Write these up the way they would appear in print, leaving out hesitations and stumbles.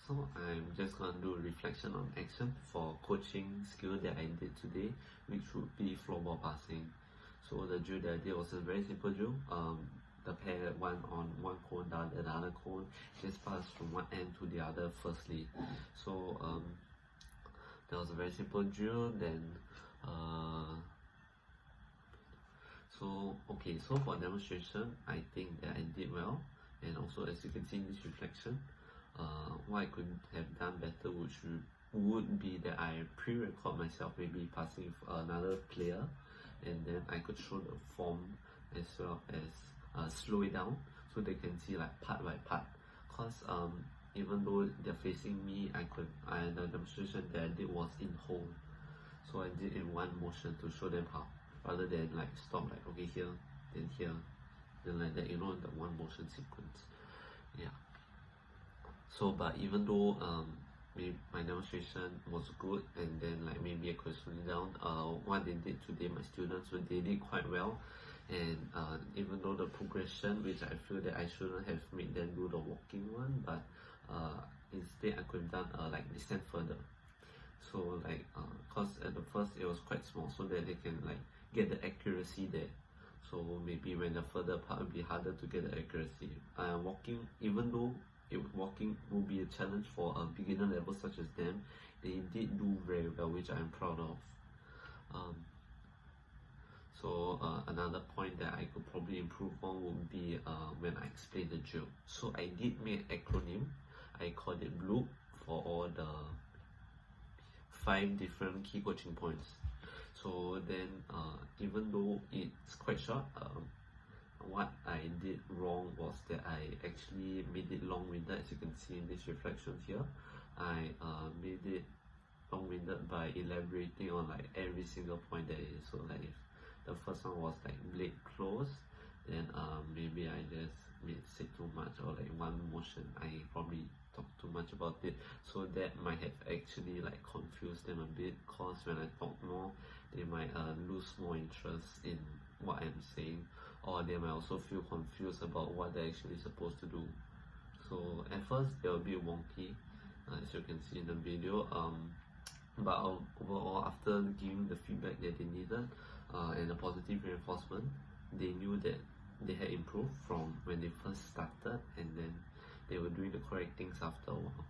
So I'm just gonna do a reflection on action for coaching skill that I did today, which would be floorball passing. So the drill that I did was a very simple drill. The pair one on one cone, the other cone, just pass from one end to the other firstly. So that was a very simple drill. Then so for demonstration, I think that I did well, and also as you can see in this reflection, what I could have done better would be that I pre-record myself maybe passing with another player, and then I could show the form as well as slow it down so they can see like part by part. Cause even though they're facing me, the demonstration that I did was in whole, so I did in one motion to show them how, rather than like stop like okay here, then like that, the one motion sequence. Yeah. So but even though my demonstration was good, and then like maybe I could slow it down, what they did today, my students, they did quite well. And even though the progression, which I feel that I shouldn't have made them do the walking one, but instead I could have done like descend further. So like cause at the first it was quite small, so that they can like get the accuracy there. So maybe when the further part will be harder to get the accuracy. Walking, even though walking will be a challenge for a beginner level such as them, they did do very well, which I'm proud of. Another point that I could probably improve on would be when I explain the drill. So I did make an acronym. I called it BLOOP for all the 5 different key coaching points. So then even though it's quite short, what I did wrong was that I actually made it long-winded. As you can see in this reflection here, I made it long-winded by elaborating on like every single point that is. So like if the first one was like blade close, then maybe I just say too much, or like one motion I probably talked too much about it, so that might have actually like confused them a bit, cause when I talk more they might lose more interest in what I'm saying, or they might also feel confused about what they're actually supposed to do. So at first they'll be wonky, as you can see in the video, but overall, after giving the feedback that they needed and a positive reinforcement, they knew that they had improved from when they first started, and then they were doing the correct things after a while.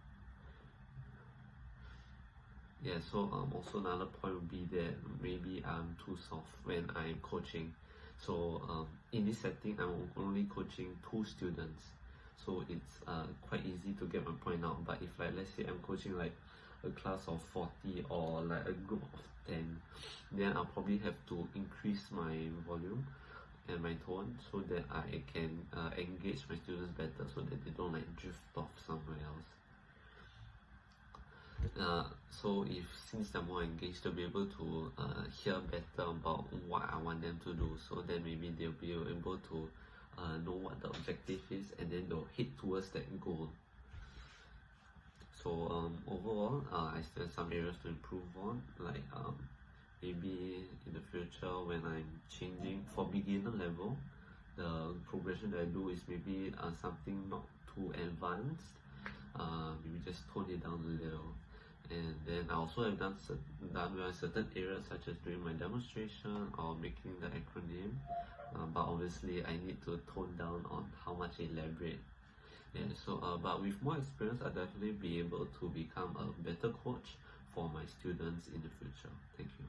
Yeah, so also another point would be that maybe I'm too soft when I'm coaching. So in this setting, I'm only coaching 2 students, so it's quite easy to get my point out. But if like let's say I'm coaching like a class of 40 or like a group of 10, then I'll probably have to increase my volume and my tone so that I can engage my students better, so that they don't like drift off somewhere else. So since they're more engaged, they'll be able to hear better about what I want them to do, so then maybe they'll be able to know what the objective is, and then they'll head towards that goal. So overall, I still have some areas to improve on, like maybe in the future when I'm changing for beginner level, the progression that I do is maybe something not too advanced, maybe just tone it down a little. And then I also have done well in certain areas, such as doing my demonstration or making the acronym, but obviously I need to tone down on how much I elaborate. Yeah, so but with more experience, I'll definitely be able to become a better coach for my students in the future. Thank you.